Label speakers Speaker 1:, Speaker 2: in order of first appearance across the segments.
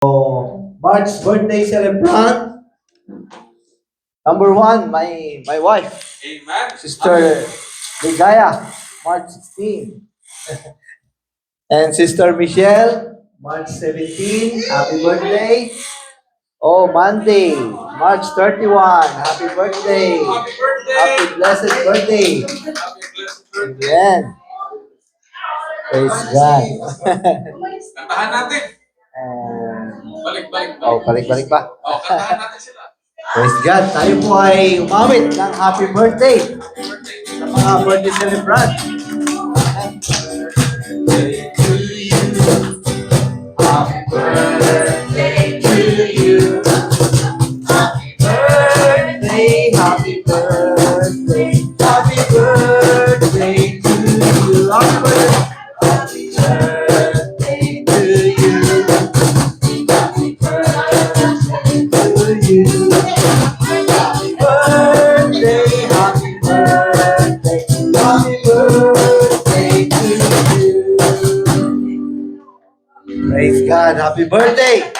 Speaker 1: March birthday celebrant. Number one, my wife,
Speaker 2: Amen.
Speaker 1: Sister Ligaya, March 16. And Sister Michelle, March 17. Happy birthday. Oh, Monday, March 31. Happy birthday.
Speaker 2: Happy birthday.
Speaker 1: Happy blessed birthday.
Speaker 2: Happy blessed birthday.
Speaker 1: Amen. Praise God.
Speaker 2: Kantahan natin. Balik.
Speaker 1: Balik-balik pa.
Speaker 2: Kantahan natin sila.
Speaker 1: Praise God. Tayo po ay umawit ng happy birthday
Speaker 2: Happy birthday.
Speaker 1: sa mga birthday celebrant. Happy birthday to you. Happy birthday, happy birthday, happy birthday to you. Happy birthday to you. Happy birthday to you. Happy birthday, happy birthday, happy birthday to you. Praise God, happy birthday!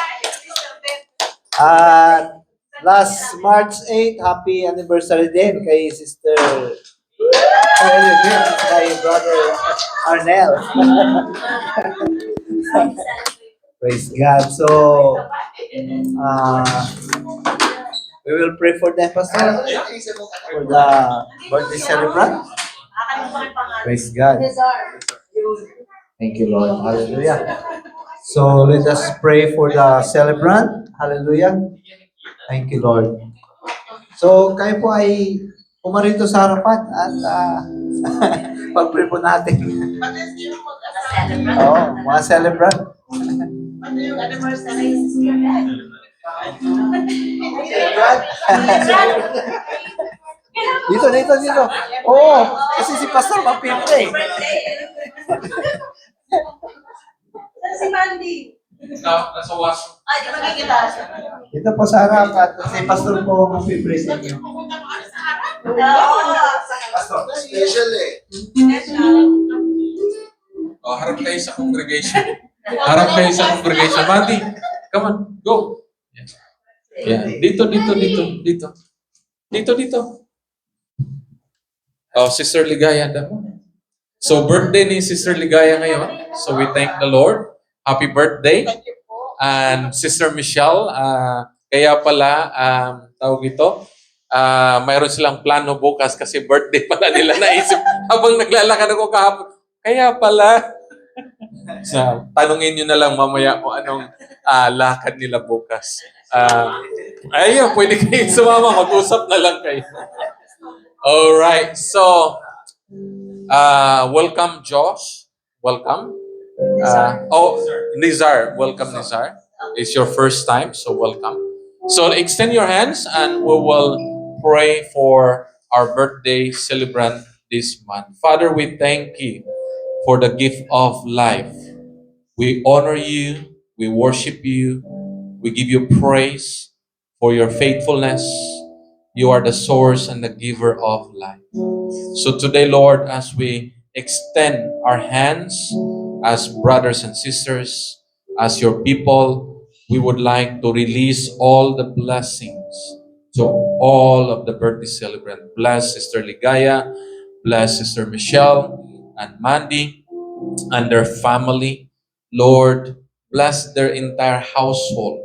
Speaker 1: At last March 8, happy anniversary din kay Sister kay Brother Arnel. Praise God. So, we will pray for them, Pastor, for the birthday celebrant. Praise God. Thank you, Lord. Hallelujah. So, let us pray for the celebrant. Hallelujah. Thank you, Lord. So, kayo po ay pumarito sa harapan at pag-pray po natin. Oo, mga celebrant. Dito. Oo, kasi si Pastor mapimple eh.
Speaker 3: Si Mandy.
Speaker 2: Nasa waso.
Speaker 3: Ay, di ba nakikita?
Speaker 1: Dito po sa harap at si Pastor po mapimple sa inyo. Pastor.
Speaker 4: Special eh.
Speaker 2: Harap kayo sa congregation. Harap kayo sa congregation. Mati, come on, go. Yeah. Dito. Oh, Sister Ligaya daw. So, birthday ni Sister Ligaya ngayon. So, we thank the Lord. Happy birthday. And Sister Michelle, kaya pala, tawag ito, mayroon silang plano bukas kasi birthday pala nila naisip habang naglalakad ako kahapon. Kaya pala, so, tanungin nyo na lang mamaya kung anong lakad nila bukas. Ayun, pwede kayo sumama, mag-usap na lang kayo. Alright, so, welcome Josh. Welcome. Nizar. Welcome, Nizar. It's your first time, so welcome. So extend your hands and we will pray for our birthday celebrant this month. Father, we thank you for the gift of life. We honor you. We worship you. We give you praise for your faithfulness. You are the source and the giver of life. So today, Lord, as we extend our hands as brothers and sisters, as your people, we would like to release all the blessings to all of the birthday celebrants. Bless Sister Ligaya, bless Sister Michelle and Mandy and their family. Lord, bless their entire household,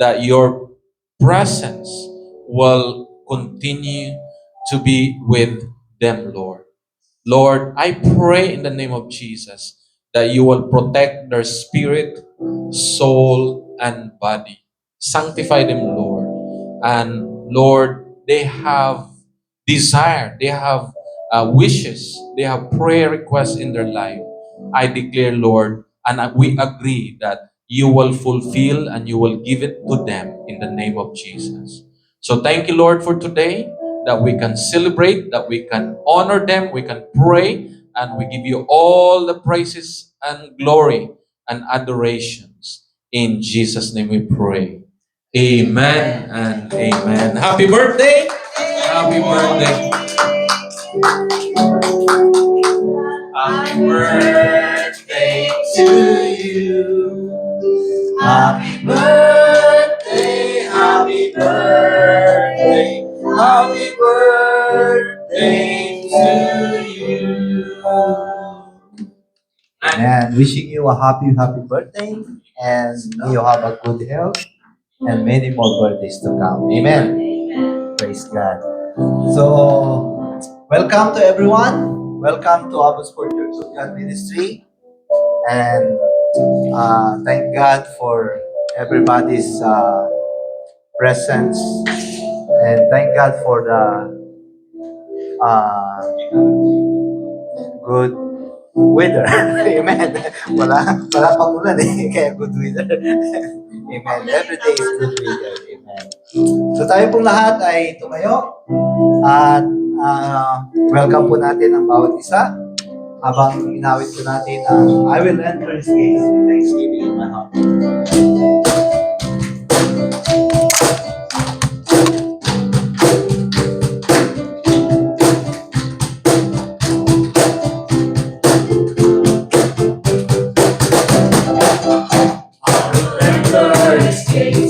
Speaker 2: that your presence will continue to be with them, Lord. Lord, I pray in the name of Jesus that you will protect their spirit, soul, and body. Sanctify them, Lord. And Lord, they have desire, they have wishes, they have prayer requests in their life. I declare, Lord, and we agree that you will fulfill and you will give it to them in the name of Jesus. So thank you, Lord, for today, that we can celebrate, that we can honor them, we can pray, and we give you all the praises and glory and adorations. In Jesus' name we pray. Amen and amen. Happy birthday! Happy birthday! Happy birthday to you. Happy
Speaker 1: birthday, happy birthday, happy birthday to you. And wishing you a happy birthday, and may you have a good health and many more birthdays to come. Amen. Praise God. So, welcome to everyone. Welcome to Abbotsford Church of God Ministry. And thank God for everybody's presence. And thank God for the good weather. Amen. Wala pang ulan eh. Kaya good weather. Amen. Every day is good weather. Amen. So tayo pong lahat ay tumayo at welcome po natin ang bawat isa habang inawit po natin ang I will enter his gates with thanksgiving in my heart.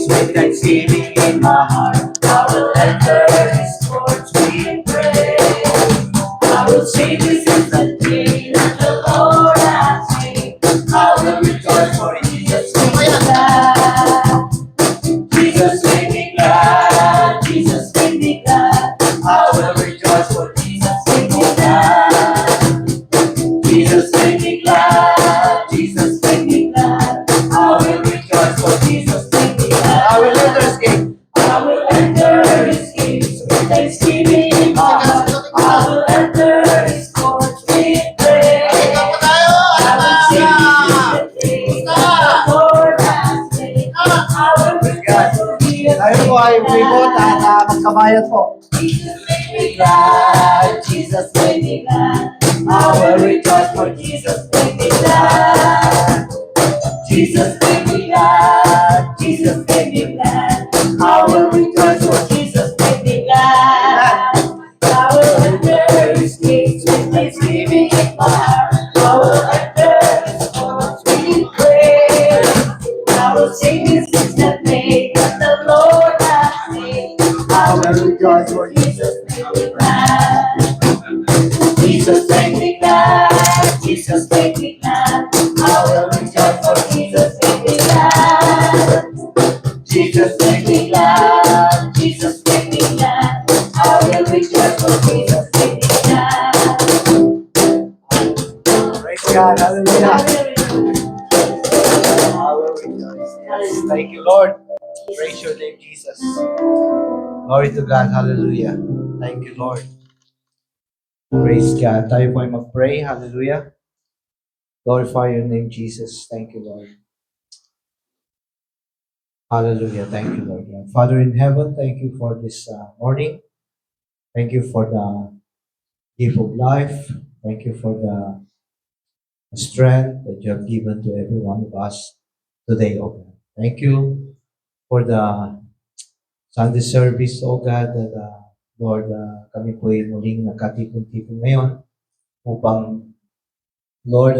Speaker 1: With thanksgiving in my heart, I will enter his courts with praise. I will sing this is the day that the Lord has made. I will rejoice for Jesus made me glad. Jesus made me glad. Jesus made me glad. I will rejoice for Jesus made me glad. Jesus made me glad. Jesus made me glad. I will rejoice for Jesus made me glad. I will enter his gate. I will enter his gates with thanksgiving in my heart. I will enter his courts with praise. I will sing the day that the Lord has made. I will rejoice for Jesus made me glad. Magkabayan po. Jesus made me glad. Jesus made me glad. I will rejoice for Jesus made me glad. Jesus made me glad. Jesus made me glad. I will rejoice for Jesus made me glad. I will enter his gates with thanksgiving in my heart. I will enter his courts with praise. I will sing his sings that made that the Lord has made. I will rejoice for Jesus made me glad. Jesus made me glad. Jesus made me glad. I will rejoice for Jesus made me glad. Jesus made me glad. Jesus made me glad. I will rejoice for Jesus made me glad. Praise God. Hallelujah. I will rejoice. Yes. Thank you, Lord. Praise your name, Jesus. Glory to God. Hallelujah. Thank you, Lord. Praise God. Tayo po ay mag-pray. Hallelujah. Glorify your name, Jesus. Thank you, Lord. Hallelujah. Thank you, Lord. Father in heaven, thank you for this morning. Thank you for the gift of life. Thank you for the strength that you have given to every one of us today, oh God. Thank you for the Sunday service, oh God, that Lord, kami po ay muling nagkatipon-tipon ngayon upang, Lord,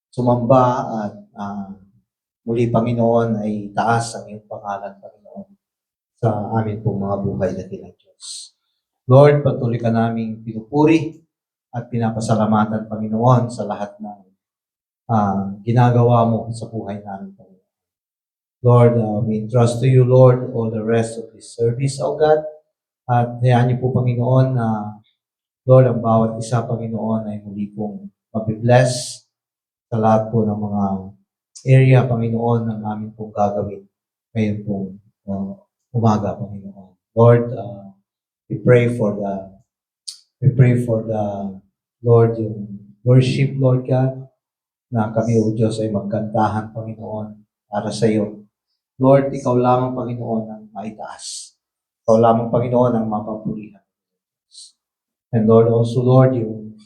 Speaker 1: sumamba at muli, Panginoon, ay taas ang iyong pangalan, Panginoon, sa amin pong mga buhay na tila Diyos. Lord, patuloy ka naming pinupuri at pinapasalamatan, Panginoon, sa lahat ng ginagawa mo sa buhay namin, Panginoon. Lord, we entrust to you, Lord, all the rest of this service, O God. At hayaan niyo po, Panginoon, na Lord, ang bawat isa, Panginoon, ay muli pong mabibless sa lahat po ng mga area, Panginoon, ng amin pong gagawin ngayon pong umaga, Panginoon. Lord, we pray for the Lord, yung worship, Lord God, na kami, O Diyos, ay magkantahan, Panginoon, para sa iyo. Lord, ikaw lamang, Panginoon, ang maitaas. Ikaw lamang, Panginoon, ang mapapurihan. And Lord, also, Lord, yung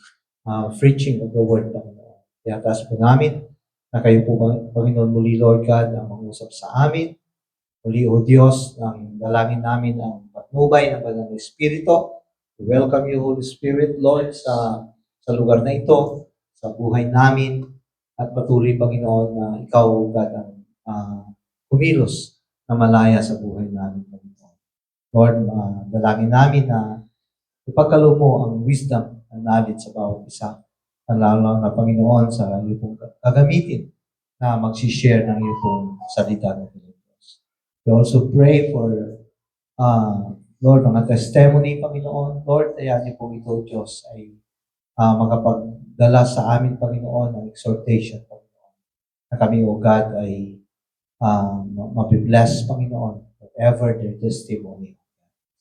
Speaker 1: preaching of the word, Panginoon. Kaya taas po namin na kayo po, Panginoon, muli, Lord God, ang mangusap sa amin. Muli, O Diyos, ang dalangin namin ang patnubay ng Banal na Espiritu. We welcome you, Holy Spirit, Lord, sa lugar na ito, sa buhay namin, at patuloy, Panginoon, na ikaw, God, ang kumilos na malaya sa buhay namin, Panginoon. Lord, dalangin namin na ipagkaloob mo ang wisdom and knowledge sa bawat isa. Ang lalo na, Panginoon, sa iyo pong gagamitin na mag-share ng iyo pong salita ng Diyos. We also pray for, Lord, mga testimony, Panginoon. Lord, ayan niyo pong ito, Diyos, ay makapagdala sa amin, Panginoon, ng exhortation, Panginoon. Na kami, O God, ay mabibless, Panginoon, whatever their testimony.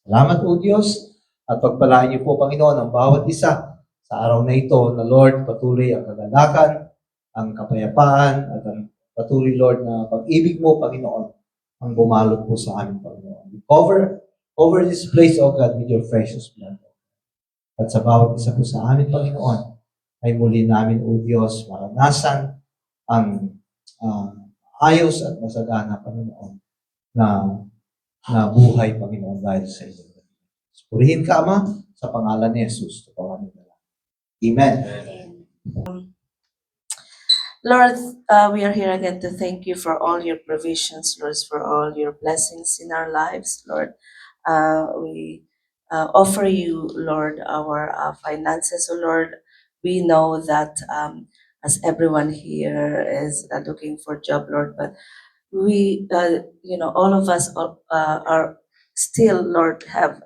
Speaker 1: Salamat, O Diyos, at pagpalaan niyo po, Panginoon, ang bawat isa sa araw na ito na, Lord, patuloy ang kagalakan, ang kapayapaan, at ang patuloy, Lord, na pag-ibig mo, Panginoon, ang bumalot po sa amin, Panginoon. Cover this place, O God, with your precious blood. At sa bawat isa po sa amin, Panginoon, ay muli namin, O Diyos, maranasan ang ayos at masagana, Panginoon, na buhay, Panginoon, dahil sa iyo. Purihin ka, Ama, sa pangalan ni Jesus. Ito po kami dalangin. Amen.
Speaker 4: Lord, we are here again to thank you for all your provisions, Lord, for all your blessings in our lives, Lord. We offer you, Lord, our finances, oh Lord. We know that as everyone here is looking for a job, Lord, but we, all of us are still, Lord, have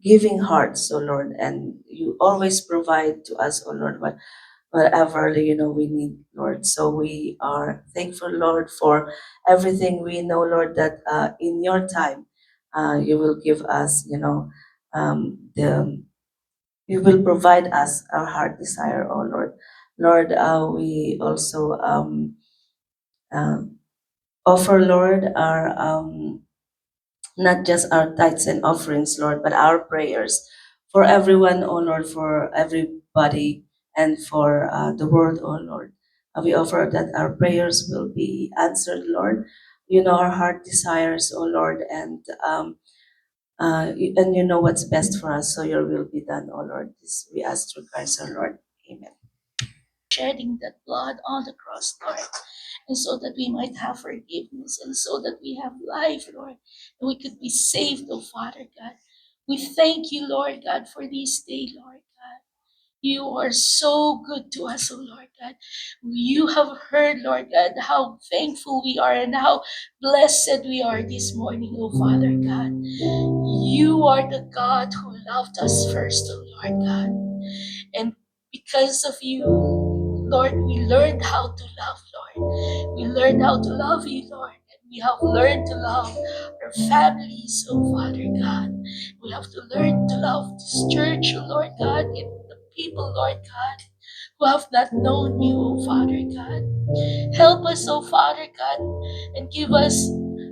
Speaker 4: giving hearts, oh Lord, and you always provide to us, oh Lord, whatever we need, Lord. So we are thankful, Lord, for everything. We know, Lord, that in your time, you will give us, you will provide us our heart desire, oh Lord. Lord, we also offer, Lord, our not just our tithes and offerings, Lord, but our prayers for everyone, oh Lord, for everybody and for the world, oh Lord. We offer that our prayers will be answered, Lord. You know our heart desires, oh Lord, and you know what's best for us, so your will be done, oh Lord. This we ask through Christ, oh Lord. Amen.
Speaker 5: Shedding that blood on the cross, Lord, and so that we might have forgiveness, and so that we have life, Lord, and we could be saved, oh Father God. We thank you, Lord God, for this day, Lord God. You are so good to us, oh Lord God. You have heard, Lord God, how thankful we are and how blessed we are this morning, oh Father God. You are the God who loved us first, oh Lord God. And because of you, Lord, we learned how to love, Lord. We learned how to love you, Lord. And we have learned to love our families, oh Father God. We have to learn to love this church, oh Lord God, and the people, Lord God, who have not known you, oh Father God. Help us, oh Father God, and give us,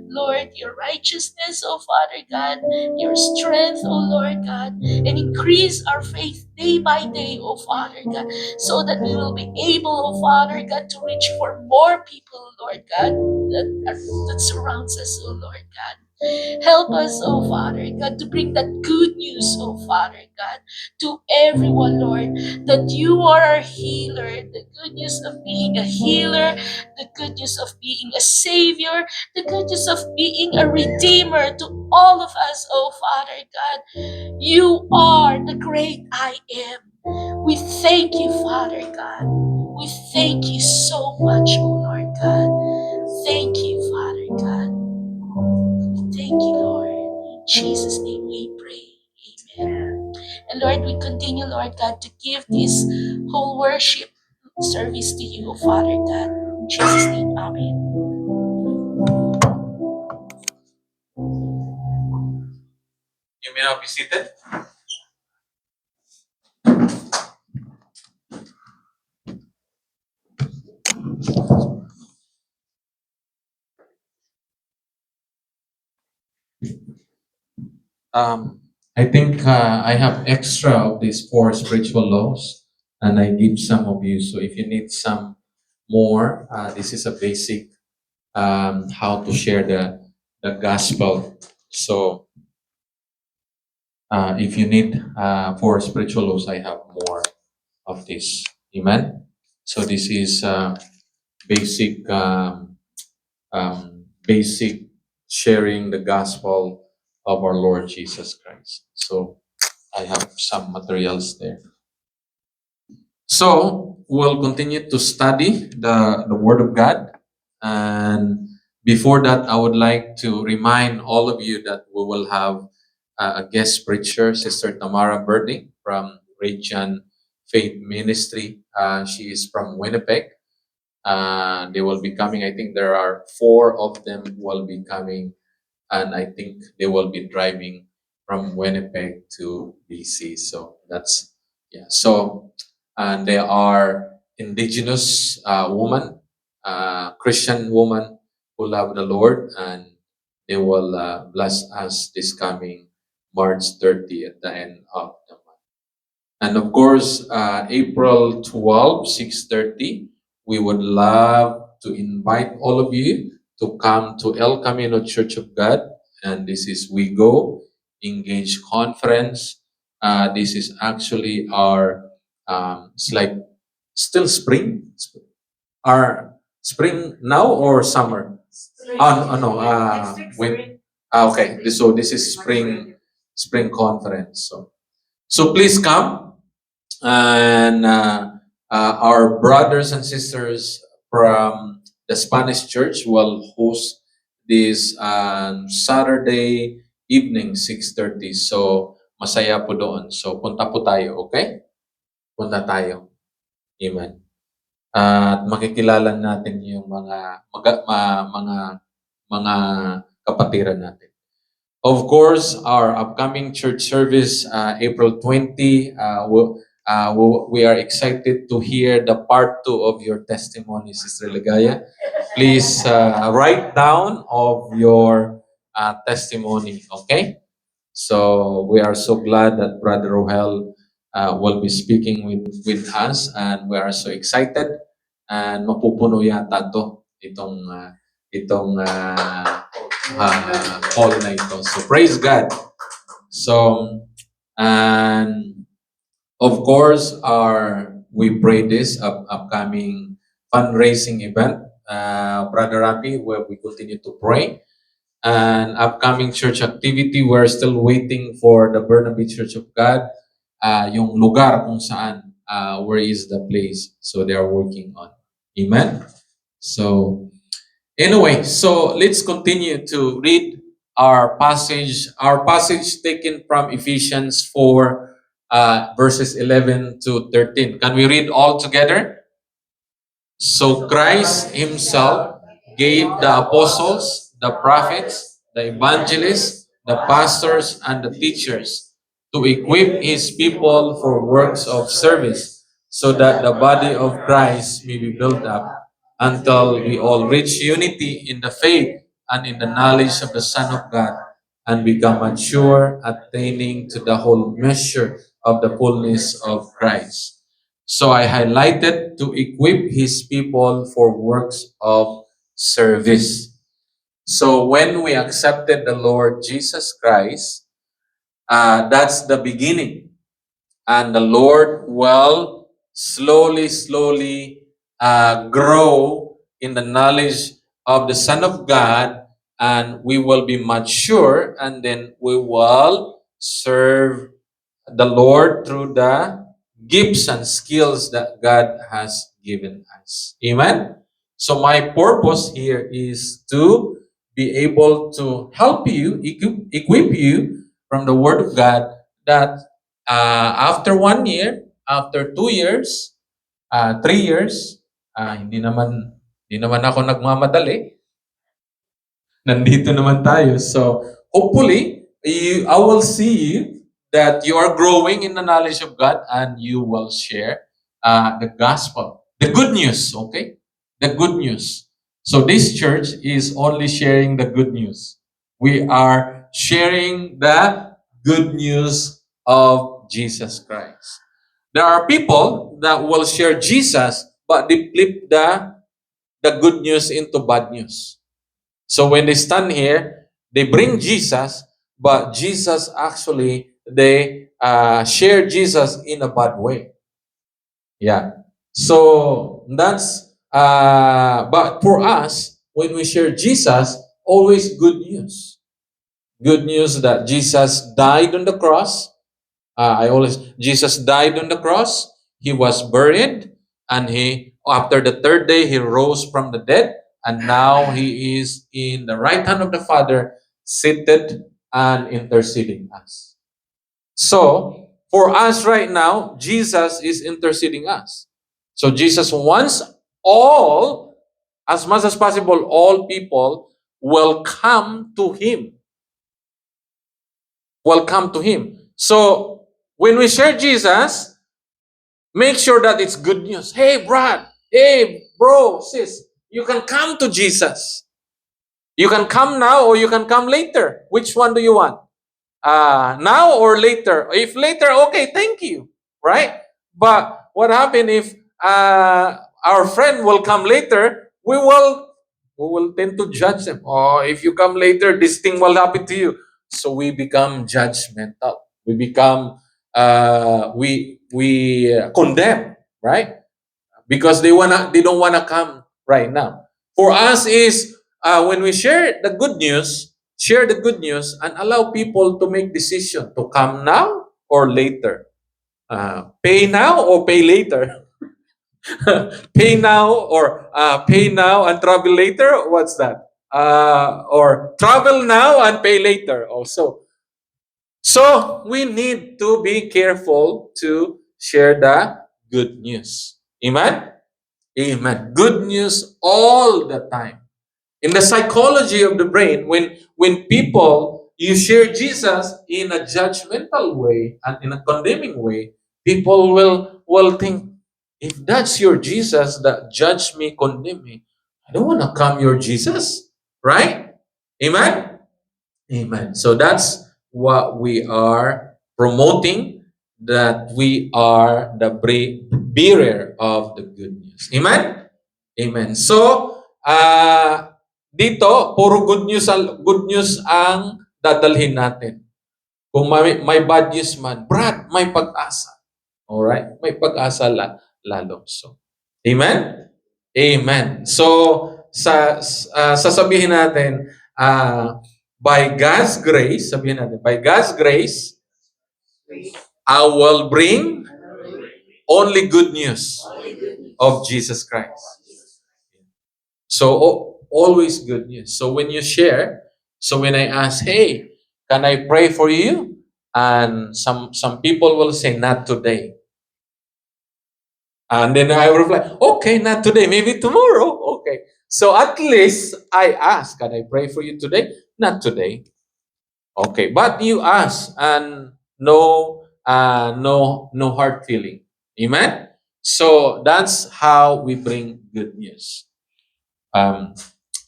Speaker 5: Lord, your righteousness, oh Father God, your strength, oh Lord God, and increase our faith day by day, oh Father God, so that we will be able, oh Father God, to reach for more people, Lord God, that surrounds us, oh Lord God. Help us, oh Father God, to bring that good news, oh Father God, to everyone, Lord, that you are our healer, the good news of being a healer, the good news of being a savior, the good news of being a redeemer to all of us, oh Father God. You are the great I am. We thank you, Father God. We thank you so much, oh Lord God. Thank you, Father God. Thank you, Lord. In Jesus' name we pray. Amen. And Lord, we continue, Lord God, to give this whole worship service to you, oh Father God. In Jesus' name, Amen.
Speaker 2: You may now be seated. I think I have extra of these 4 spiritual laws, and I give some of you. So if you need some more, this is a basic how to share the gospel. So if you need 4 spiritual laws, I have more of this. Amen. So this is basic basic sharing the gospel of our Lord Jesus Christ. So I have some materials there. So we'll continue to study the Word of God. And before that, I would like to remind all of you that we will have a guest preacher, Sister Tamara Birding from Region Faith Ministry. She is from Winnipeg. They will be coming. I think there are 4 of them will be coming, and I think they will be driving from Winnipeg to BC. So that's yeah. So and they are indigenous woman, Christian woman who love the Lord, and they will bless us this coming March 30th, at the end of the month. And of course, April 12, 6:30, we would love to invite all of you to come to El Camino Church of God. And this is We Go Engage Conference. This is actually our, it's like still spring. Our spring now or summer? Oh, no, okay. So this is spring conference. So please come, and our brothers and sisters from the Spanish Church will host this Saturday evening 6:30. So masaya po doon. So punta po tayo, okay? Punta tayo. Amen. At makikilala natin yung mga kapatiran natin. Of course, our upcoming church service, April 20, we are excited to hear the part 2 of your testimony, Sister Ligaya. Please write down of your testimony, okay? So we are so glad that Brother Rohel will be speaking with us, and we are so excited, and mapupuno yata itong call na ito. So praise God. So, and of course, we pray this upcoming fundraising event, Brother Rapi, where we continue to pray. And upcoming church activity, we're still waiting for the Burnaby Church of God, yung lugar kung saan, where is the place. So they are working on. Amen? So, anyway, so let's continue to read our passage. Our passage taken from Ephesians 4, verses 11 to 13. Can we read all together? So Christ himself gave the apostles, the prophets, the evangelists, the pastors, and the teachers to equip his people for works of service, so that the body of Christ may be built up until we all reach unity in the faith and in the knowledge of the Son of God, and become mature, attaining to the whole measure of the fullness of Christ. So I highlighted to equip his people for works of service. So when we accepted the Lord Jesus Christ, that's the beginning. And the Lord will slowly grow in the knowledge of the Son of God, and we will be mature, and then we will serve the Lord through the gifts and skills that God has given us. Amen? So my purpose here is to be able to help you, equip you from the Word of God, that after 1 year, after 2 years, 3 years, hindi naman ako nagmamadali. Nandito naman tayo. So hopefully, I will see you that you are growing in the knowledge of God, and you will share the gospel. The good news, okay? The good news. So this church is only sharing the good news. We are sharing the good news of Jesus Christ. There are people that will share Jesus, but they flip the good news into bad news. So when they stand here, they bring Jesus, but Jesus actually, they share Jesus in a bad way. Yeah. So that's, but for us, when we share Jesus, always good news. Good news that Jesus died on the cross. Jesus died on the cross. He was buried, and after the third day he rose from the dead, and now he is in the right hand of the Father, seated and interceding us. So for us right now, Jesus is interceding us. So Jesus wants all, as much as possible, all people will come to him. Will come to him. So when we share Jesus, make sure that it's good news. Hey, Brad. Hey, bro, sis. You can come to Jesus. You can come now or you can come later. Which one do you want? Now or later? If later, okay, thank you. Right? But what happened if our friend will come later? We will tend to judge them. Oh, if you come later, this thing will happen to you. So we become judgmental. We become we condemn, right? Because they don't wanna come right now. For us is when we share the good news and allow people to make decision to come now or later, pay now or pay later, pay now and travel later. What's that? Or travel now and pay later also. So we need to be careful to share the good news. Amen. Amen. Good news all the time. In the psychology of the brain, when people you share Jesus in a judgmental way and in a condemning way, people will think, if that's your Jesus that judge me, condemn me, I don't want to come your Jesus, right? Amen. Amen. So that's what we are promoting, that we are the bearer of the good news. Amen? Amen. So, dito, puro good news ang dadalhin natin. Kung may bad news man, Brad, may pag-asa. Alright? May pag-asa lalo. So, amen? Amen. So, sasabihin natin, by God's grace, sabihin natin, by God's grace, I will bring only good news of Jesus Christ. So, always good news. So, when you share, so when I ask, hey, can I pray for you? And some people will say, not today. And then I will reply, okay, not today, maybe tomorrow. Okay. So at least I ask, can I pray for you today? Not today. Okay. But you ask and no hard feeling. Amen. So that's how we bring good news.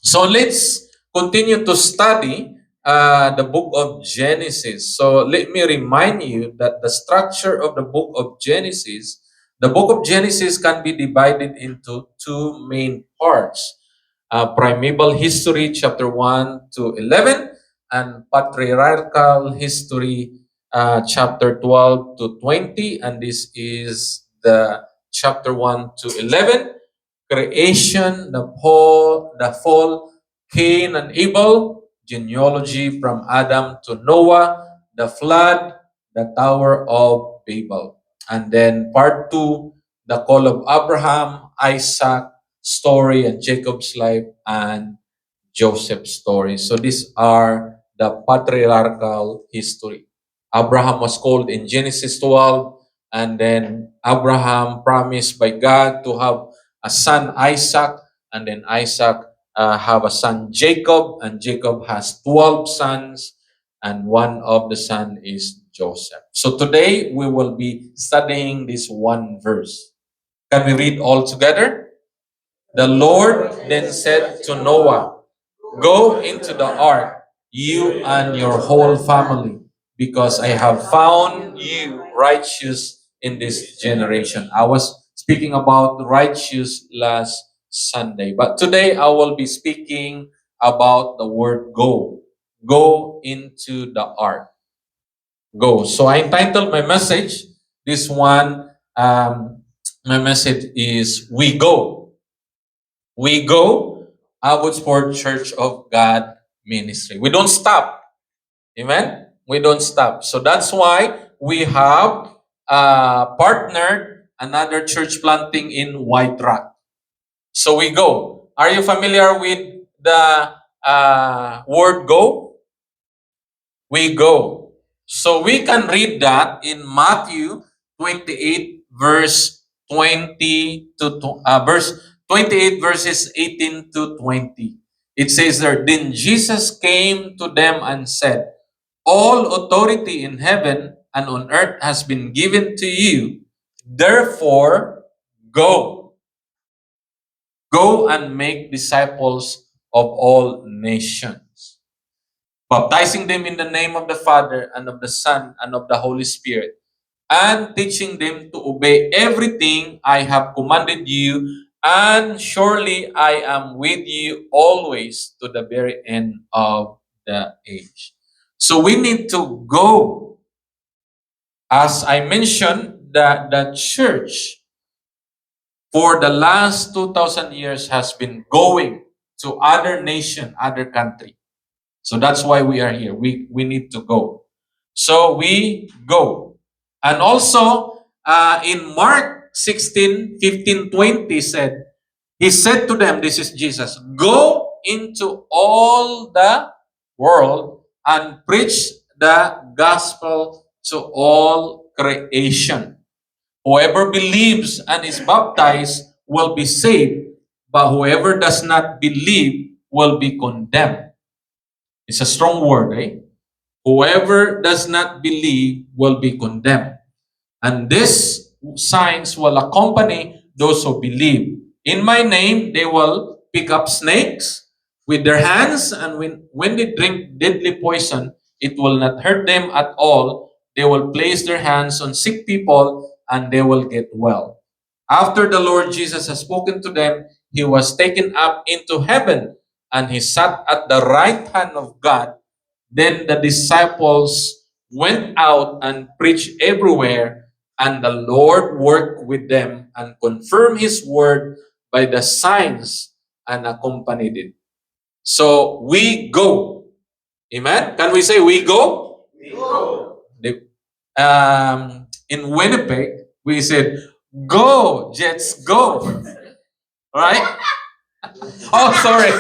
Speaker 2: So let's continue to study the book of Genesis. So let me remind you that the structure of the book of Genesis can be divided into two main parts. Primeval history, chapter 1 to 11, and patriarchal history, chapter 12 to 20. And this is the chapter 1 to 11. Creation, the fall, Cain and Abel, genealogy from Adam to Noah, the flood, the Tower of Babel. And then part 2, the call of Abraham, Isaac story, and Jacob's life, and Joseph's story. So these are the patriarchal history. Abraham was called in Genesis 12, and then Abraham promised by God to have a son Isaac, and then Isaac have a son Jacob, and Jacob has 12 sons, and one of the son is Joseph. So today we will be studying this one verse. Can we read all together? The Lord then said to Noah, go into the ark, you and your whole family, because I have found you righteous in this generation. I was speaking about righteous last Sunday, but today I will be speaking about the word go. Go into the ark. Go. So I entitled my message, this one, my message is We Go. We go Abbotsford Church of God Ministry. We don't stop. Amen? We don't stop. So that's why we have partnered another church planting in White Rock. So we go. Are you familiar with the word go? We go. So we can read that in Matthew 28 verse 20 to verse 28 verses 18 to 20. It says there, then Jesus came to them and said, all authority in heaven and on earth has been given to you. Therefore, go. Go and make disciples of all nations, baptizing them in the name of the Father and of the Son and of the Holy Spirit, and teaching them to obey everything I have commanded you. And surely I am with you always to the very end of the age. So we need to go. As I mentioned, the church for the last 2,000 years has been going to other nation, other country. So that's why we are here. We need to go. So we go. And also, in Mark 16, 15, 20 said, he said to them, this is Jesus, go into all the world and preach the gospel to all creation. Whoever believes and is baptized will be saved, but whoever does not believe will be condemned. It's a strong word, eh? Whoever does not believe will be condemned. And these signs will accompany those who believe. In my name, they will pick up snakes with their hands, and when they drink deadly poison, it will not hurt them at all. They will place their hands on sick people, and they will get well. After the Lord Jesus has spoken to them, he was taken up into heaven, and he sat at the right hand of God. Then the disciples went out and preached everywhere, and the Lord worked with them and confirmed his word by the signs and accompanied it. So we go. Amen. Can we say we go? We go. In Winnipeg, we said, go, Jets, go. Right? Oh, sorry.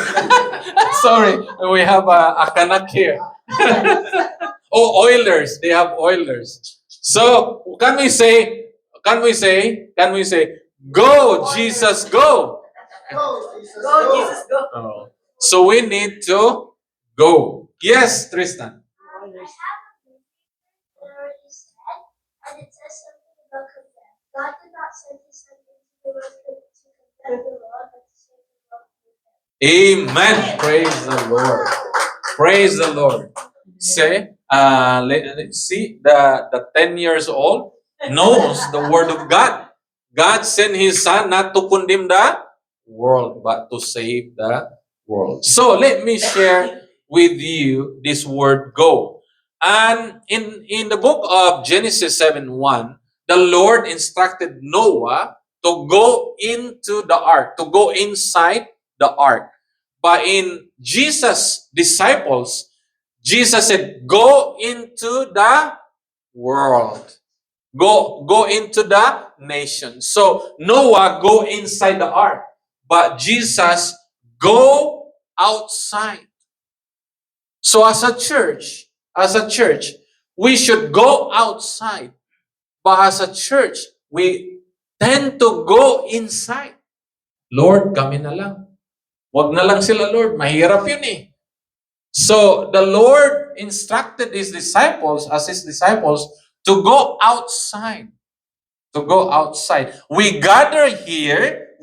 Speaker 2: Sorry. We have a Canuck here. Oh, Oilers. They have Oilers. So can we say, go, Jesus, go?
Speaker 3: Go, Jesus, go.
Speaker 2: Oh. So we need to go. Yes, Tristan.
Speaker 6: I have a movie where he said, and it says something about condemn. God did not send his son into the world to condemn the world, but to save the world through him.
Speaker 2: Amen. Praise the Lord. Praise the Lord. Say, let's see, the 10 years old knows the word of God. God sent his son not to condemn the world, but to save the world. So let me share with you this word go. And in the book of Genesis 7:1, the Lord instructed Noah to go into the ark, to go inside the ark. But in Jesus' disciples, Jesus said, go into the world. Go into the nation. So Noah go inside the ark, but Jesus go outside. So as a church, we should go outside. But as a church, we tend to go inside. Lord, kami na lang. Wag na lang sila, Lord. Mahirap yun eh. So the Lord instructed his disciples, to go outside. To go outside. We gather here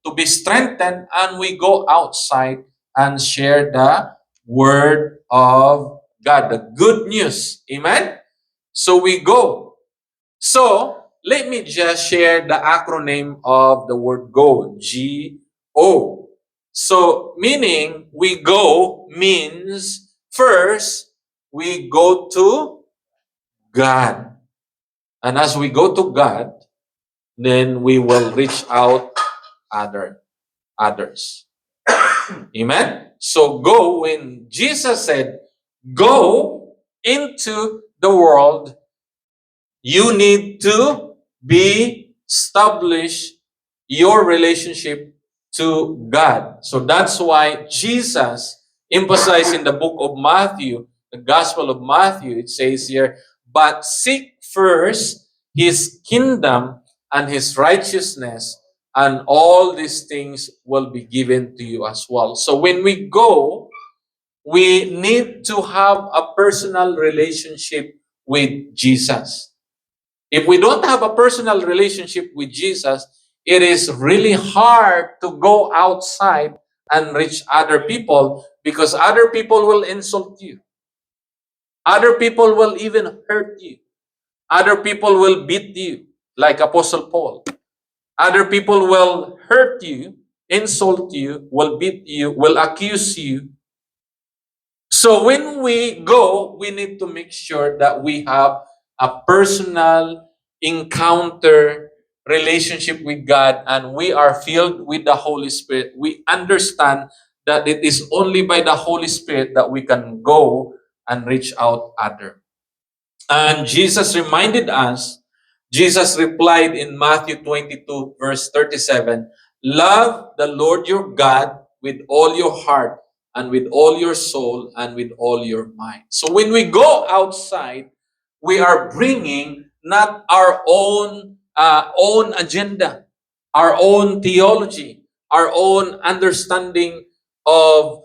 Speaker 2: to be strengthened, and we go outside and share the word of God, the good news. Amen? So we go. So let me just share the acronym of the word go. G-O. So meaning we go means first we go to God. And as we go to God, then we will reach out others. Amen? So go, when Jesus said, go into the world, you need to be establish your relationship to God. So that's why Jesus emphasized in the book of Matthew, the Gospel of Matthew, it says here, but seek first his kingdom and his righteousness, and all these things will be given to you as well. So when we go, we need to have a personal relationship with Jesus. If we don't have a personal relationship with Jesus, it is really hard to go outside and reach other people, because other people will insult you. Other people will even hurt you. Other people will beat you, like Apostle Paul. Other people will hurt you, insult you, will beat you, will accuse you. So when we go, we need to make sure that we have a personal encounter relationship with God, and we are filled with the Holy Spirit. We understand that it is only by the Holy Spirit that we can go and reach out other. And Jesus reminded us, Jesus replied in Matthew 22, verse 37, love the Lord your God with all your heart and with all your soul and with all your mind. So when we go outside, we are bringing not our own agenda, our own theology, our own understanding of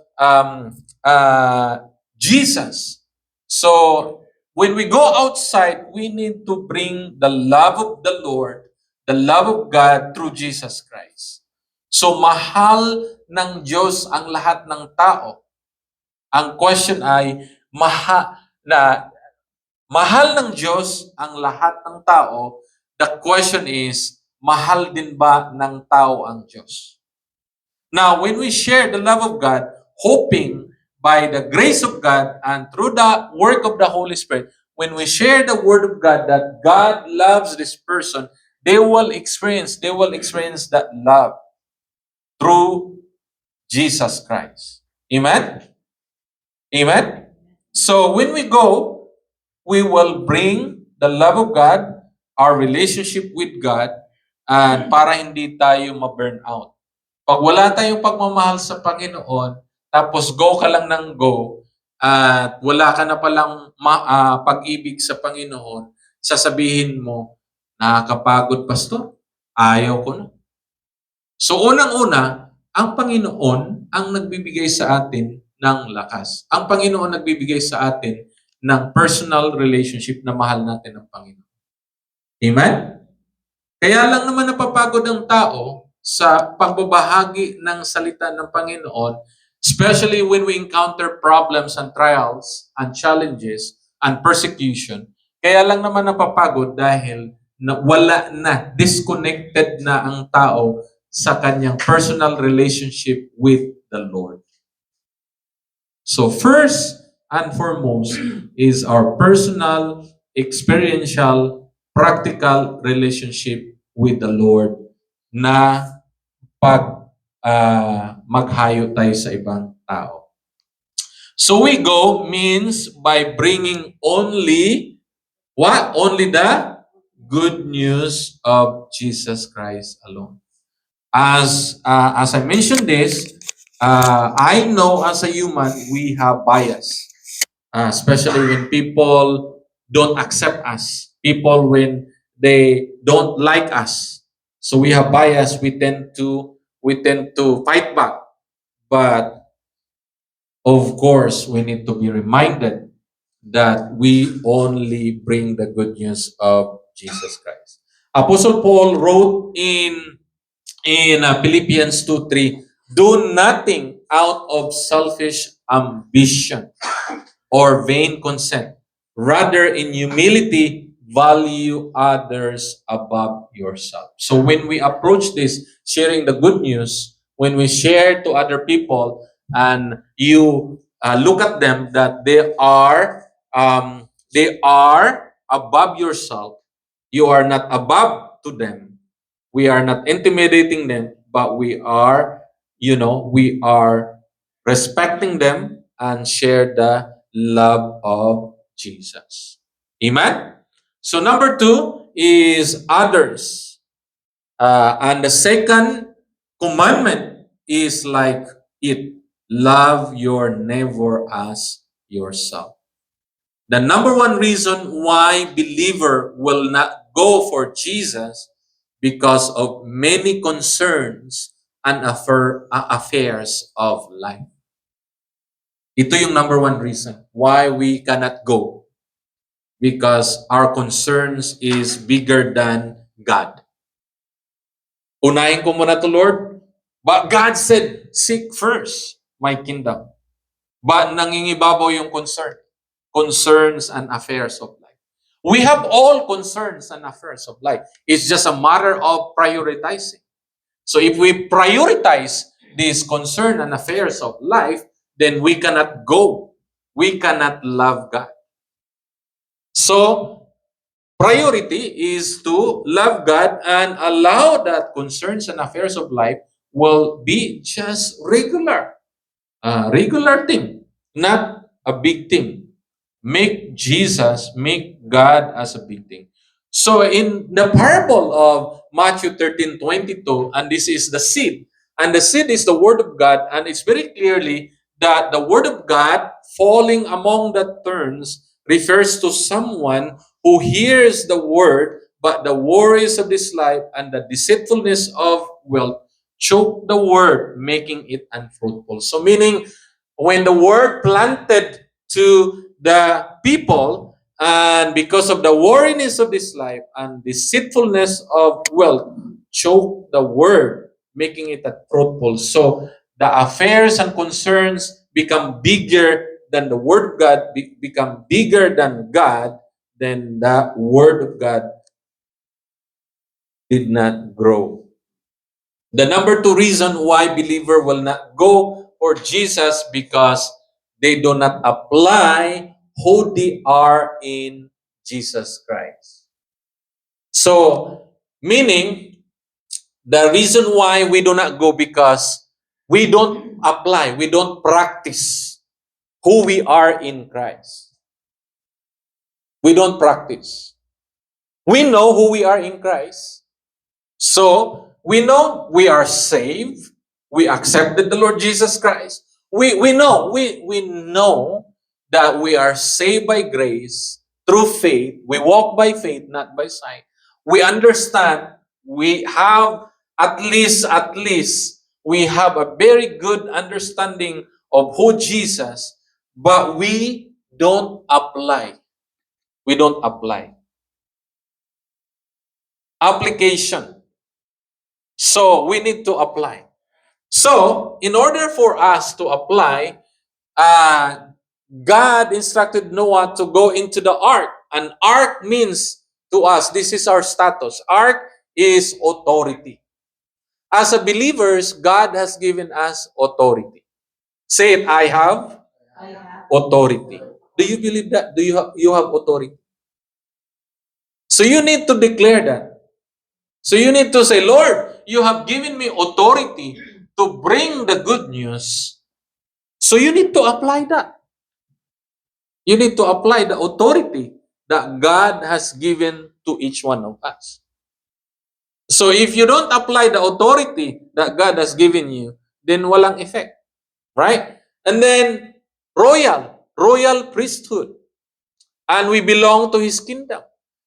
Speaker 2: Jesus. So when we go outside, we need to bring the love of the Lord, the love of God through Jesus Christ. So mahal ng Diyos ang lahat ng tao. Ang question ay, mahal ng Diyos ang lahat ng tao. The question is, mahal din ba ng tao ang Diyos? Now, when we share the love of God, hoping by the grace of God and through the work of the Holy Spirit, when we share the word of God that God loves this person, they will experience that love through Jesus Christ. Amen? Amen? So when we go, we will bring the love of God, our relationship with God, and para hindi tayo ma-burn out. Pag wala tayong pagmamahal sa Panginoon, tapos go ka lang ng go, at wala ka na palang pag-ibig sa Panginoon, sasabihin mo, nakakapagod, pastor, ayaw ko na. So unang-una, ang Panginoon ang nagbibigay sa atin ng lakas. Ang Panginoon nagbibigay sa atin ng personal relationship na mahal natin ng Panginoon. Amen? Kaya lang naman napapagod ang tao sa pagbabahagi ng salita ng Panginoon, especially when we encounter problems and trials and challenges and persecution. Kaya lang naman napapagod dahil wala na, disconnected na ang tao sa kanyang personal relationship with the Lord. So first and foremost is our personal, experiential, practical relationship with the Lord na pag maghayo tayo sa ibang tao. So we go means by bringing only what? Only the good news of Jesus Christ alone. As I mentioned this, I know as a human we have bias, especially when people don't accept us, people when they don't like us. So we have bias. We tend to fight back, but of course we need to be reminded that we only bring the good news of Jesus Christ. Apostle Paul wrote in Philippians 2:3, do nothing out of selfish ambition or vain conceit. Rather, in humility, value others above yourself. So when we approach this, sharing the good news, when we share to other people, and you look at them that they are above yourself, you are not above to them. We are not intimidating them, but we are respecting them, and share the love of Jesus. Amen? So number 2 is others. And the second commandment is like it. Love your neighbor as yourself. The number one reason why believer will not go for Jesus because of many concerns and affairs of life. Ito yung number one reason why we cannot go, because our concerns is bigger than God. Unahin ko muna to, Lord. But God said, seek first my kingdom. But nangingibabaw yung concerns and affairs of life. We have all concerns and affairs of life. It's just a matter of prioritizing. So if we prioritize these concerns and affairs of life, then we cannot go. We cannot love God. So priority is to love God and allow that concerns and affairs of life will be just regular thing, not a big thing. Make God as a big thing. So in the parable of Matthew 13:22, and this is the seed, and the seed is the word of God, and it's very clearly that the word of God falling among the thorns refers to someone who hears the word, but the worries of this life and the deceitfulness of wealth choke the word, making it unfruitful. So meaning, when the word planted to the people, and because of the worriness of this life and deceitfulness of wealth, choke the word, making it unfruitful. So the affairs and concerns become bigger than the word of God, become bigger than God, then the word of God did not grow. The number 2 reason why believer will not go for Jesus, because they do not apply who they are in Jesus Christ. So, meaning, the reason why we do not go, because we don't apply, we don't practice who we are in Christ. We don't practice. We know who we are in Christ. So, we know we are saved. We accepted the Lord Jesus Christ. We know that we are saved by grace through faith. We walk by faith, not by sight. We understand we have at least we have a very good understanding of who Jesus, but we don't apply. We don't apply. Application. So we need to apply. So in order for us to apply, God instructed Noah to go into the ark. And ark means to us, this is our status. Ark is authority. As a believers, God has given us authority. Say it, I have authority. Do you believe that? Do you have authority? So you need to declare that. So you need to say, Lord, you have given me authority to bring the good news. So you need to apply that. You need to apply the authority that God has given to each one of us. So if you don't apply the authority that God has given you, then walang effect. Right? And then royal priesthood. And we belong to His kingdom.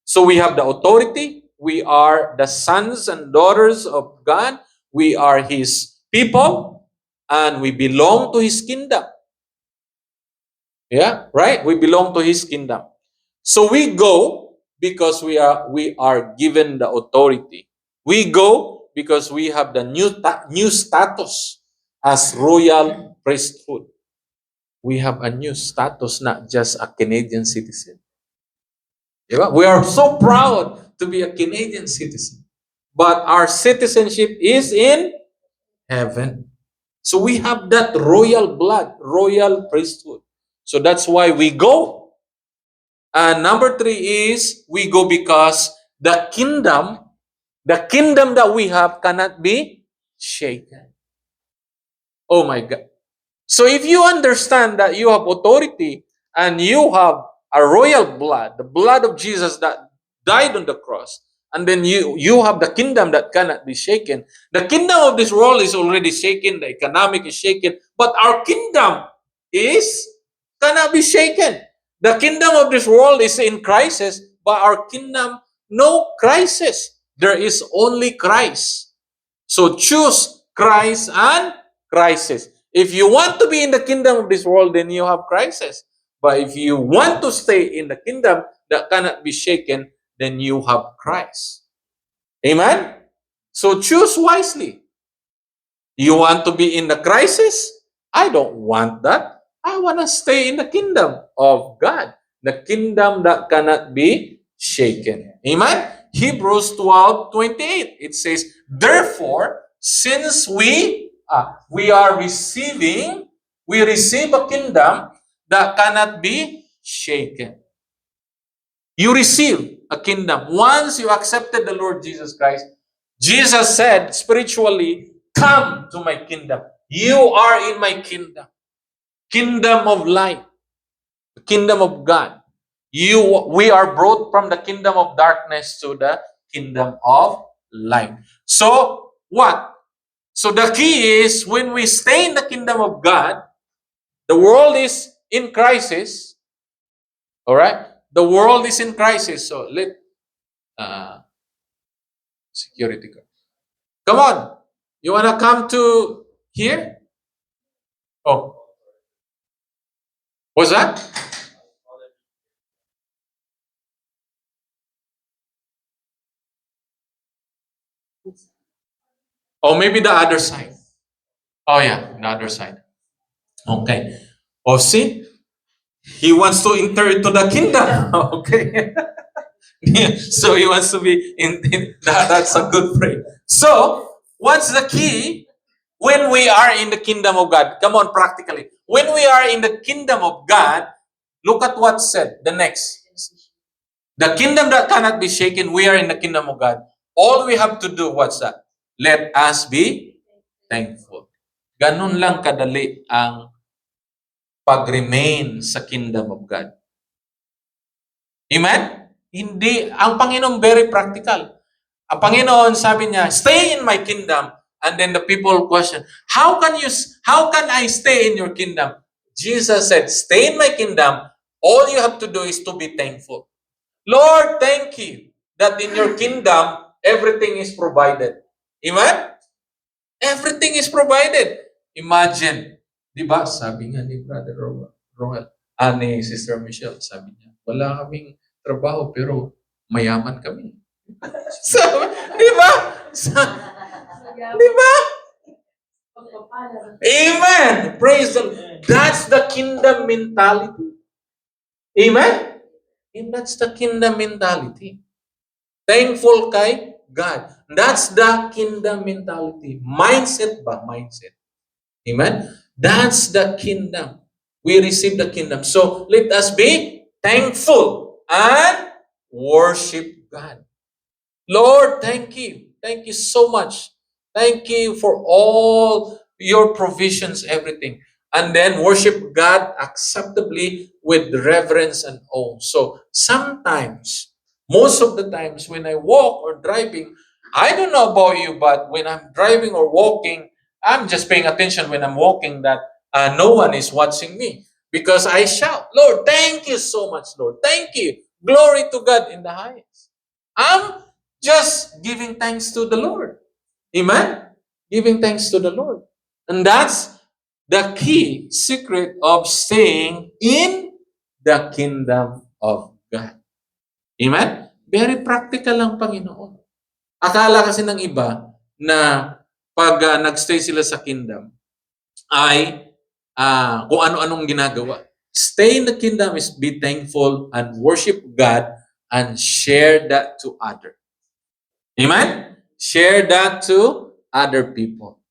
Speaker 2: So we have the authority. We are the sons and daughters of God. We are His people. And we belong to His kingdom. Yeah, right? We belong to His kingdom. So we go because we are given the authority. We go because we have the new status as royal priesthood. We have a new status, not just a Canadian citizen. Diba? We are so proud to be a Canadian citizen. But our citizenship is in heaven. So we have that royal blood, royal priesthood. So that's why we go. And number 3 is we go because the kingdom that we have cannot be shaken. Oh my God. So if you understand that you have authority and you have a royal blood, the blood of Jesus that died on the cross, and then you have the kingdom that cannot be shaken. The kingdom of this world is already shaken, the economic is shaken, but our kingdom is cannot be shaken. The kingdom of this world is in crisis, but our kingdom no crisis. There is only Christ. So choose Christ and crisis. If you want to be in the kingdom of this world, then you have crisis. But if you want to stay in the kingdom that cannot be shaken, then you have Christ. Amen? So choose wisely. You want to be in the crisis? I don't want that. I want to stay in the kingdom of God, the kingdom that cannot be shaken. Amen? Hebrews 12:28. It says, therefore, since we are we receive a kingdom that cannot be shaken. You receive a kingdom. Once you accepted the Lord Jesus Christ, Jesus said spiritually, come to my kingdom. You are in my kingdom. Kingdom of light. The kingdom of God. We are brought from the kingdom of darkness to the kingdom of light. So, what? So the key is when we stay in the kingdom of God, the world is in crisis. All right? The world is in crisis. So let security guard. Come on. You want to come to here? Oh, what's that? Oh, maybe the other side. Oh, yeah, the other side. Okay. Oh, see? He wants to enter into the kingdom. Okay. Yeah, so he wants to be in that's a good phrase. So, what's the key when we are in the kingdom of God? Come on, practically. When we are in the kingdom of God, look at what's said. The next. The kingdom that cannot be shaken, we are in the kingdom of God. All we have to do, what's that? Let us be thankful. Ganun lang kadali ang pag-remain sa kingdom of God. Amen? Hindi, ang Panginoon very practical. Ang Panginoon sabi niya, stay in my kingdom. And then the people question, how can I stay in your kingdom? Jesus said, stay in my kingdom. All you have to do is to be thankful. Lord, thank you that in your kingdom, everything is provided. Amen? Everything is provided. Imagine, di ba? Sabi nga ni Brother Roel, ni Sister Michelle, sabi niya, wala kaming trabaho pero mayaman kami. So, di ba? Di ba? Amen. Praise the Lord. That's the kingdom mentality. Amen? And that's the kingdom mentality. Thankful kay God. That's the kingdom mentality. Mindset ba? Mindset. Amen? That's the kingdom. We receive the kingdom. So, let us be thankful and worship God. Lord, thank you. Thank you so much. Thank you for all your provisions, everything. And then worship God acceptably with reverence and awe. So sometimes, most of the times when I walk or driving, I don't know about you, but when I'm driving or walking, I'm just paying attention when I'm walking that no one is watching me. Because I shout, Lord, thank you so much, Lord. Thank you. Glory to God in the highest. I'm just giving thanks to the Lord. Amen? Giving thanks to the Lord. And that's the key secret of staying in the kingdom of God. Amen? Very practical ang Panginoon. Akala kasi ng iba na pag nagstay sila sa kingdom ay kung ano-anong ginagawa. Stay in the kingdom is be thankful and worship God and share that to others. Amen? Share that to other people.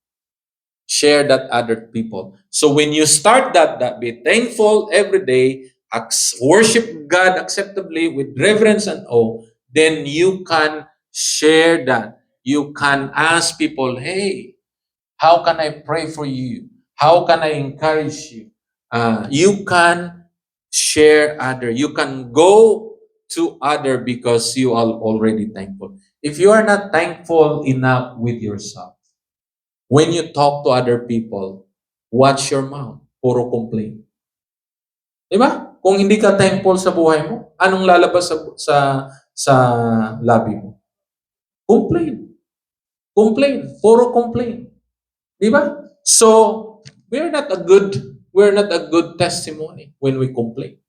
Speaker 2: Share that other people. So when you start that be thankful every day, worship God acceptably with reverence and awe, then you can share that. You can ask people, hey, how can I pray for you? How can I encourage you? You can share other. You can go to other because you are already thankful. If you are not thankful enough with yourself, when you talk to other people, watch your mouth. Puro complain. Di ba? Kung hindi ka thankful sa buhay mo, anong lalabas sa labi mo? Complain. Complain. Puro complain. Di ba? So, we're not a good testimony when we complain.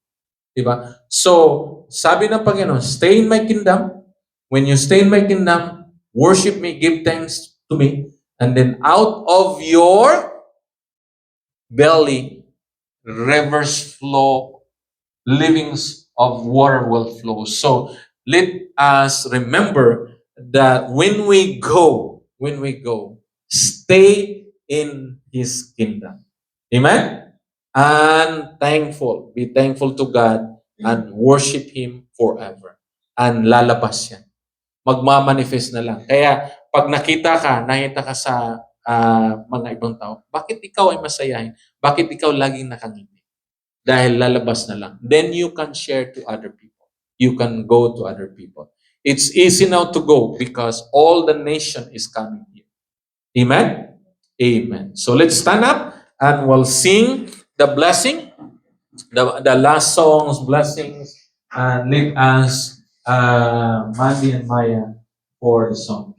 Speaker 2: Di ba? So, sabi ng Panginoon, stay in my kingdom. When you stay in my kingdom, worship me, give thanks to me, and then out of your belly, rivers flow, livings of water will flow. So let us remember that when we go, stay in His kingdom. Amen? And be thankful to God and worship Him forever. And lalabas yan. Magmamanifest na lang. Kaya pag nakita ka sa mga ibang tao, bakit ikaw ay masayahin? Bakit ikaw laging nakangiti? Dahil lalabas na lang. Then you can share to other people. You can go to other people. It's easy now to go because all the nation is coming here. Amen? Amen. So let's stand up and we'll sing the blessing, the last song's blessings, and lead us, Mandy and Maya, for the song.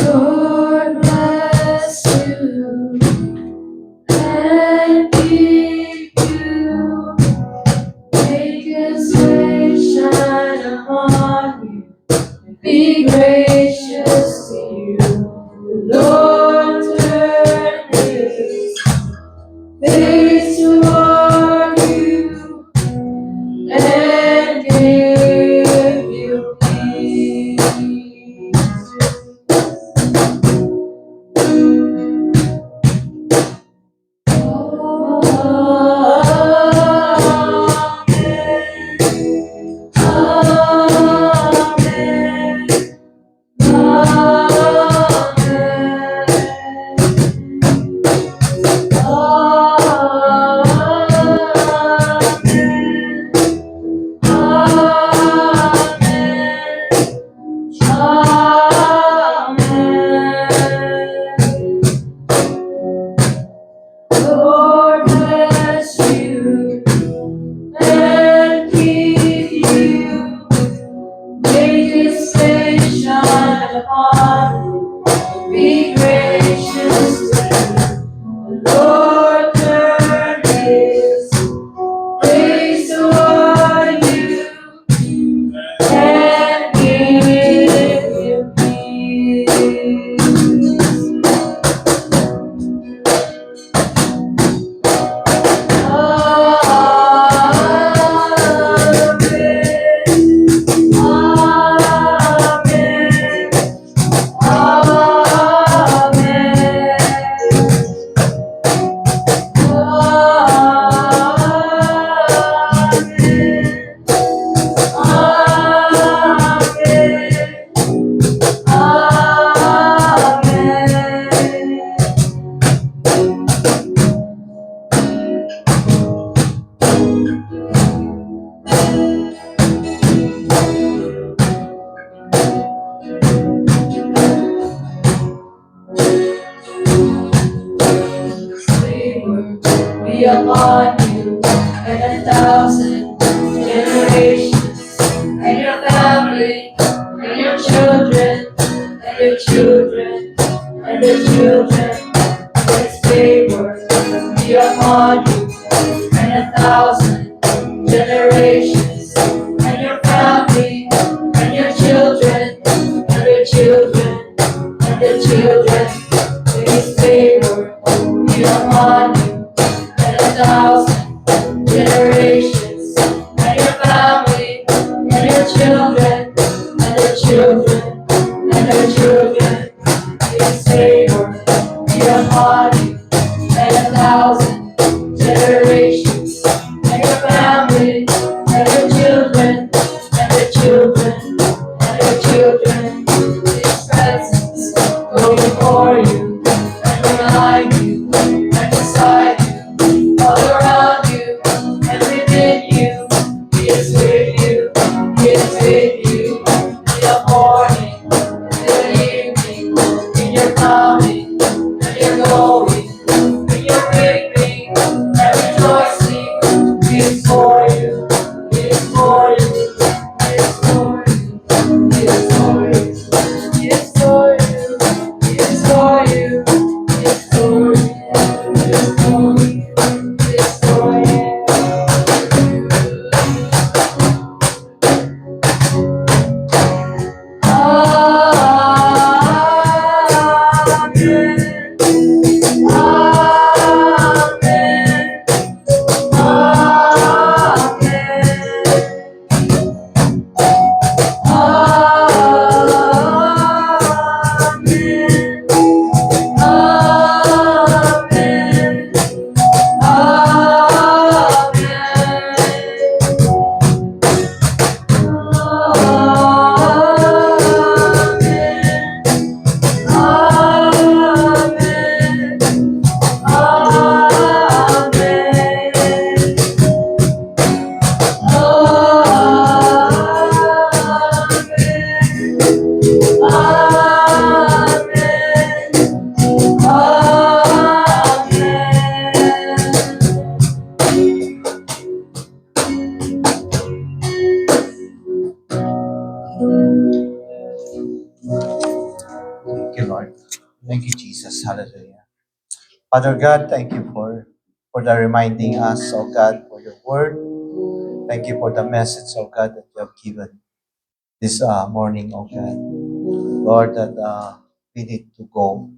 Speaker 6: Lord bless you and keep you. Make His face shine upon you and be gracious to you. The Lord turn His face toward you and give you peace. Lord bless you and keep you. Make His face shine upon you. Be gracious to you. The Lord turn His face toward you and give you peace. Be upon you and 1,000 generations, and your family, and your children, and your children, and their children. His favor be upon you and 1,000 generations, and your family, and your children, and their children, and their children. His favor be upon you and 1,000 generations.
Speaker 3: children and their children. His favor be upon you and 1,000 generations, and your family, and your children, and their children, and their children. His presence go before you, and behind you, and beside you, all around you, and within you. He is with you, He is with you, in the morning, in the evening, in your coming, and your going, in your weeping, and rejoicing. He is for you, He is for you, He is for you, He is for you, He is for you, He is for you, He is for you, He is for you, He is for you. Amen. Amen.
Speaker 1: Thank you, Lord. Thank you, Jesus. Hallelujah. Father God, thank you for the reminding us, oh God, for your word. Thank you for the message, oh God, that you have given this morning, oh God. Lord, that we need to go.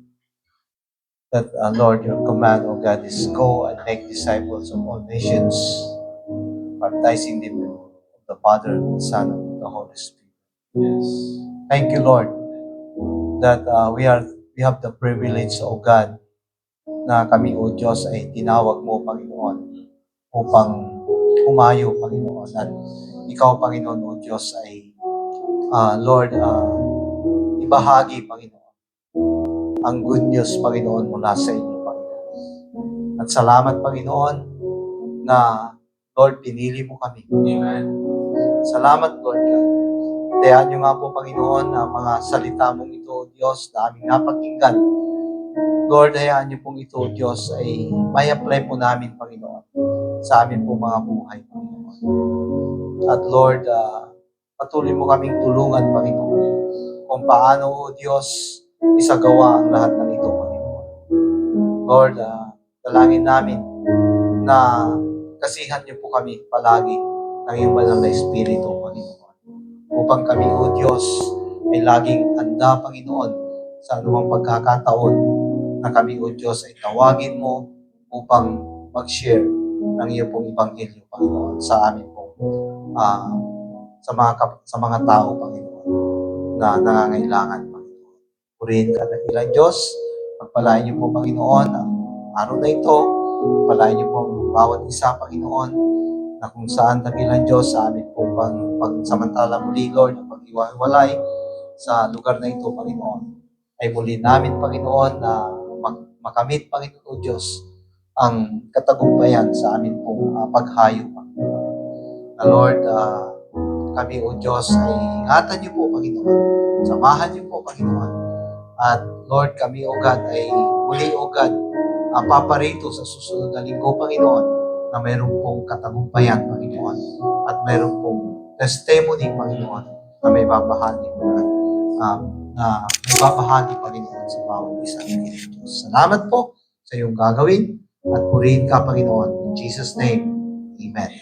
Speaker 1: That, Lord, your command, oh God, is go and make disciples of all nations, baptizing them in the name of the Father, the Son, and the Holy Spirit.
Speaker 2: Yes.
Speaker 1: Thank you, Lord, that we have the privilege, oh God, na kami, O Diyos, ay tinawag mo, Panginoon, upang humayo, Panginoon. At ikaw, Panginoon, O Diyos, ay, Lord, ibahagi, Panginoon, ang good news, Panginoon, mula sa inyo, Panginoon. At salamat, Panginoon, na, Lord, pinili mo kami.
Speaker 2: Amen.
Speaker 1: Salamat, Lord God. Tayaan niyo nga po, Panginoon, ang mga salita mong ito, O Diyos, na aming napakinggan. Lord, hayaan niyo pong ito, O Diyos, ay may apply po namin, Panginoon, sa amin po mga buhay, Panginoon. At Lord, patuloy mo kaming tulungan, Panginoon, kung paano, O Diyos, isagawa ang lahat ng ito, Panginoon. Lord, dalangin namin na kasihan niyo po kami palagi ng iyong banal na Espiritu, Panginoon. Upang kami, O Diyos, ay laging handa, Panginoon, sa anumang pagkakataon na kami, O Diyos, ay tawagin mo upang mag-share ng iyo pong Ebanghelyo, Panginoon, sa amin po, sa mga tao, Panginoon, na nangangailangan, Panginoon. Purihin ka ng ilang Diyos, pagpalain niyo po, Panginoon, ang araw na ito, pagpalain niyo po ang bawat isa, Panginoon, na kung saan dakilang Diyos sa amin po pagsamantala muli, Lord, ang pag-iwalay sa lugar na ito, Panginoon, ay muli namin, Panginoon, na makamit, Panginoon o Diyos, ang katagumpayan sa amin pong paghayo, Panginoon. Na Lord, kami, O Diyos, ay ingatan niyo po, Panginoon. Samahan niyo po, Panginoon. At Lord, kami, O God, ay muli, O God, paparito sa susunod na linggo, Panginoon, na mayroon pong katagumpayan, Panginoon. At mayroon pong testimony, Panginoon, na may babahagi mo na babahagi, Panginoon, sa bawat isa ng Diyos. Salamat po sa iyong gagawin at purihin ka, Panginoon. In Jesus' name, Amen.